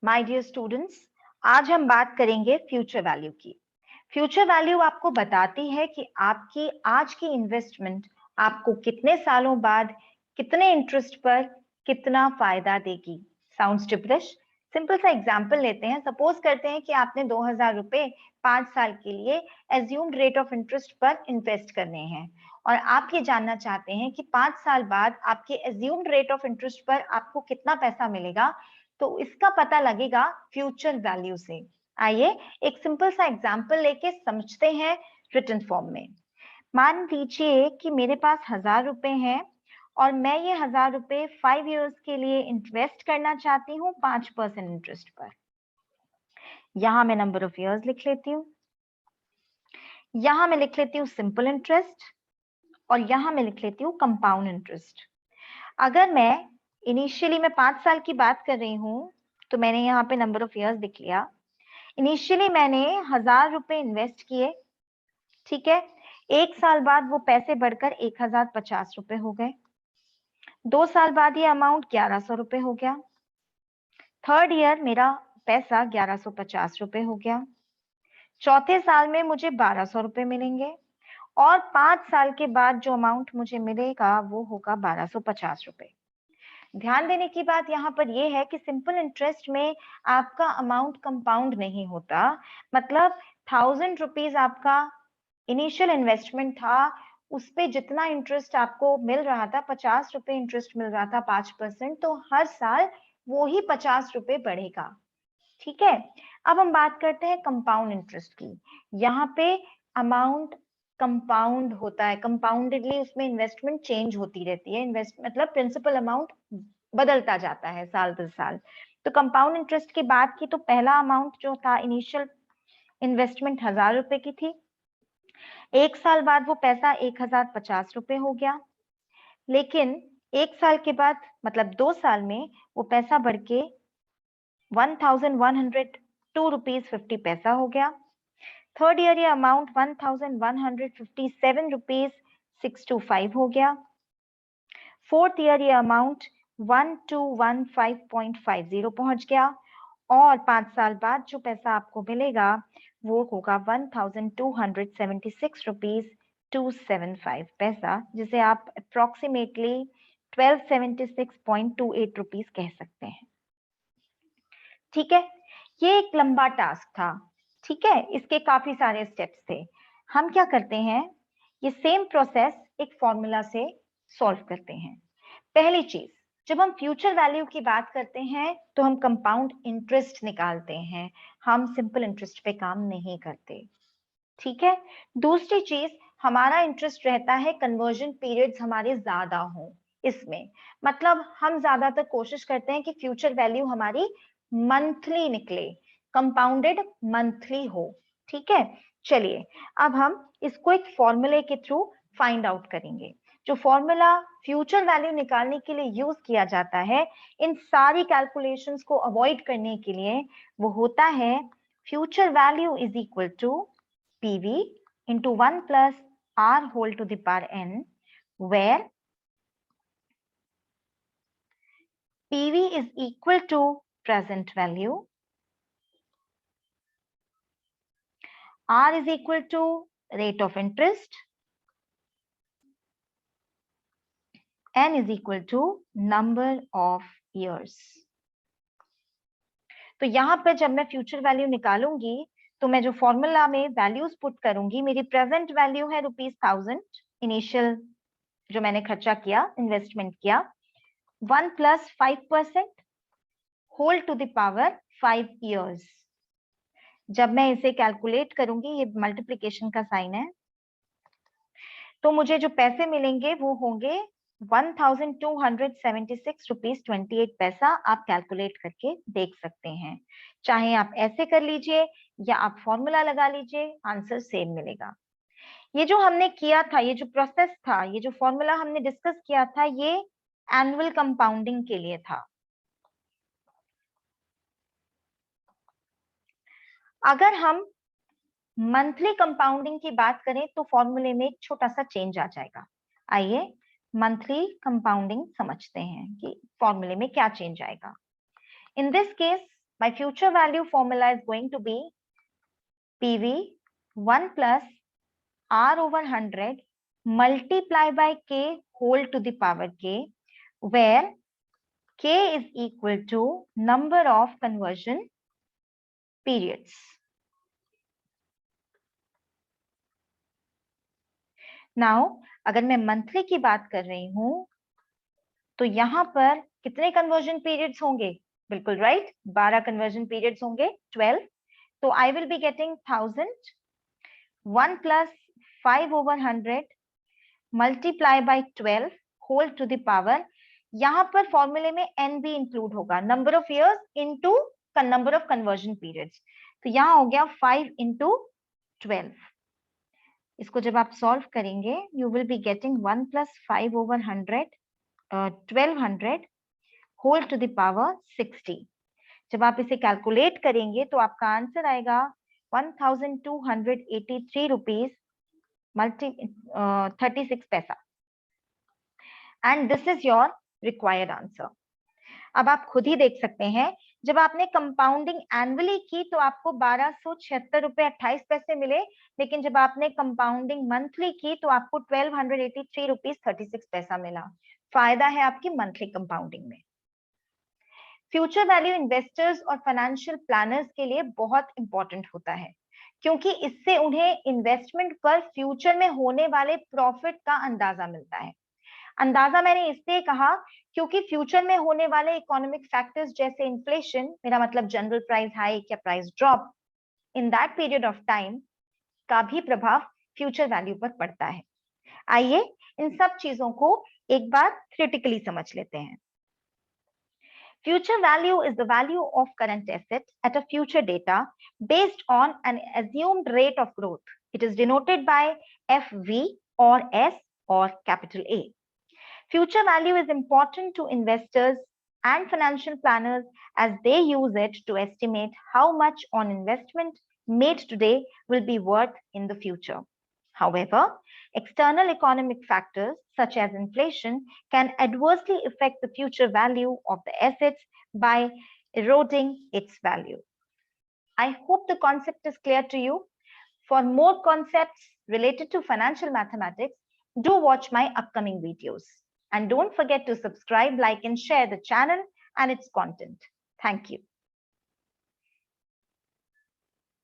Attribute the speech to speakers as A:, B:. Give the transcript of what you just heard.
A: My dear students, आज हम बात करेंगे फ्यूचर वैल्यू की। फ्यूचर वैल्यू आपको बताती है कि आपकी आज की इन्वेस्टमेंट आपको कितने सालों बाद कितने इंटरेस्ट पर कितना फायदा देगी। साउंड्स टिपिश? सिंपल सा एग्जांपल लेते हैं। सपोज करते हैं कि आपने 2000 रुपए 5 साल के लिए एज्यूम्ड रेट ऑफ इंटरेस्ट पर इन्वेस्ट करने हैं और आप ये जानना चाहते हैं कि 5 साल बाद आपके एज्यूम्ड रेट ऑफ इंटरेस्ट पर आपको कितना पैसा मिलेगा। तो इसका पता लगेगा फ्यूचर वैल्यू से। आइए एक सिंपल सा एग्जांपल लेके समझते हैं रिटन फॉर्म में। मान लीजिए कि मेरे पास 1000 रुपए हैं और मैं ये 1000 रुपए 5 इयर्स के लिए इन्वेस्ट करना चाहती हूँ 5% इंटरेस्ट पर। यहां मैं नंबर ऑफ इयर्स लिख लेती हूँ, यहां मैं लिख लेती हूँ सिंपल इंटरेस्ट और यहां मैं लिख लेती हूँ कंपाउंड इंटरेस्ट। अगर मैं इनिशियली मैं 5 साल की बात कर रही हूँ तो मैंने यहाँ पे नंबर ऑफ इयर्स लिख लिया। इनिशियली मैंने 1000 रुपए इन्वेस्ट किए, ठीक है। 1 साल बाद वो पैसे बढ़कर 1050 रुपए हो गए। 2 साल बाद ये अमाउंट 1100 रुपए हो गया। थर्ड ईयर मेरा पैसा 1150 रुपए हो गया। चौथे साल में मुझे 1200 रुपए मिलेंगे और 5 साल के बाद जो अमाउंट मुझे मिलेगा वो होगा 1250 रुपए। ध्यान देने की बात यहाँ पर यह है कि सिंपल इंटरेस्ट में आपका अमाउंट कंपाउंड नहीं होता। मतलब 1000 रुपीज आपका इनिशियल इन्वेस्टमेंट था, उस पे जितना इंटरेस्ट आपको मिल रहा था 50 रुपए इंटरेस्ट मिल रहा था 5%, तो हर साल वो ही 50 रुपए बढ़ेगा। ठीक है। अब हम बात करते हैं कंपाउंड इंटरेस्ट की। यहाँ पे अमाउंट कंपाउंड होता है, कंपाउंडेडली उसमें इन्वेस्टमेंट चेंज होती रहती है। इन्वेस्ट मतलब प्रिंसिपल अमाउंट बदलता जाता है साल दर साल। तो कंपाउंड इंटरेस्ट की बात की तो पहला अमाउंट जो था इनिशियल इन्वेस्टमेंट 1000 रुपए की थी। 1 साल बाद वो पैसा 1050 रुपए हो गया। लेकिन 1 साल के बाद मतलब 2 साल में वो पैसा बढ़ के 1102 रुपीज 50 पैसा हो गया। थर्ड ईयर ये अमाउंट 1157 रुपीज 625 हो गया। फोर्थ ईयर ये अमाउंट 1215.50 पहुंच गया और 5 साल बाद जो पैसा आपको मिलेगा वो होगा 1276 रुपीज 275 पैसा, जिसे आप अप्रोक्सीमेटली 1276.28 रुपीज कह सकते हैं। ठीक है, ये एक लंबा टास्क था। ठीक है, इसके काफी सारे स्टेप्स थे। हम क्या करते हैं, ये सेम प्रोसेस एक फॉर्मूला से सॉल्व करते हैं। पहली चीज, जब हम फ्यूचर वैल्यू की बात करते हैं तो हम कंपाउंड इंटरेस्ट निकालते हैं, हम सिंपल इंटरेस्ट पे काम नहीं करते। ठीक है। दूसरी चीज, हमारा इंटरेस्ट रहता है कन्वर्जन पीरियड्स हमारे ज्यादा हों इसमें। मतलब हम ज्यादातर कोशिश करते हैं कि फ्यूचर वैल्यू हमारी मंथली निकले, कंपाउंडेड मंथली हो। ठीक है। चलिए अब हम इसको एक फॉर्मूले के थ्रू फाइंड आउट करेंगे। जो फॉर्मूला फ्यूचर वैल्यू निकालने के लिए यूज किया जाता है इन सारी कैलकुलेशंस को अवॉइड करने के लिए, वो होता है future value is equal to PV into 1 plus R whole to the power n, where PV is equal to present value, R is equal to rate of interest, n is equal to number of years. तो यहां पर जब मैं future value निकालूंगी तो मैं जो formula में values put करूंगी, मेरी प्रेजेंट वैल्यू है ₹1000 इनिशियल जो मैंने खर्चा किया, इन्वेस्टमेंट किया, 1 plus 5% whole to the power 5 years. जब मैं इसे कैलकुलेट करूंगी, ये मल्टीप्लिकेशन का साइन है, तो मुझे जो पैसे मिलेंगे वो होंगे 1276 रुपीज 28 पैसा। आप कैलकुलेट करके देख सकते हैं, चाहे आप ऐसे कर लीजिए या आप फॉर्मूला लगा लीजिए, आंसर सेम मिलेगा। ये जो हमने किया था, ये जो प्रोसेस था, ये जो फॉर्मूला हमने डिस्कस किया था, ये एनुअल कंपाउंडिंग के लिए था। अगर हम मंथली कंपाउंडिंग की बात करें तो फॉर्मूले में एक छोटा सा चेंज आ जाएगा। आइए मंथली कंपाउंडिंग समझते हैं कि फॉर्मूले में क्या चेंज आएगा। In this case my future value formula is going to be PV 1 plus R over 100 multiply by K whole to the power K, where K is equal to number of conversion periods. Now, अगर मैं monthly की बात कर रही हूं तो यहां पर कितने कन्वर्जन पीरियड्स होंगे? बिल्कुल राइट, 12 कन्वर्जन पीरियड्स होंगे, 12. तो I will be getting 1000 1 plus 5 over 100 multiply by 12 whole to the power, यहां पर फॉर्मूले में n भी इंक्लूड होगा, number of years into number of conversion periods. तो यहां हो गया 5 into 12. इसको जब आप सॉल्व करेंगे you will be getting 1 plus 5 over 100 1200 whole to the power 60. जब आप इसे कैलकुलेट करेंगे तो आपका आंसर आएगा 1283 रुपीज 36 पैसा. And this is your required answer. अब आप खुद ही देख सकते हैं, जब आपने कंपाउंडिंग एनुअली की तो आपको 1276 रुपए 28 पैसे मिले, लेकिन जब आपने कंपाउंडिंग मंथली की तो आपको 1283 रुपीज 36 पैसा मिला. फायदा है आपकी मंथली कंपाउंडिंग में. फ्यूचर वैल्यू इन्वेस्टर्स और फाइनेंशियल प्लानर्स के लिए बहुत इंपॉर्टेंट होता है, क्योंकि इससे उन्हें इन्वेस्टमेंट पर फ्यूचर में होने वाले प्रॉफिट का अंदाजा मिलता है. अंदाजा मैंने इसलिए कहा क्योंकि फ्यूचर में होने वाले इकोनॉमिक फैक्टर्स जैसे इन्फ्लेशन, मेरा मतलब जनरल प्राइस हाइक या price drop in that period of time का भी प्रभाव फ्यूचर वैल्यू पर पड़ता है. आइए इन सब चीजों को एक बार क्रिटिकली समझ लेते हैं. Future value is the value of current asset at a future data based on an assumed rate of growth. It is denoted by FV or S or capital A. Future value is important to investors and financial planners as they use it to estimate how much on investment made today will be worth in the future. However, external economic factors such as inflation can adversely affect the future value of the assets by eroding its value. I hope the concept is clear to you. For more concepts related to financial mathematics, do watch my upcoming videos. And don't forget to subscribe, like, and share the channel and its content. Thank you.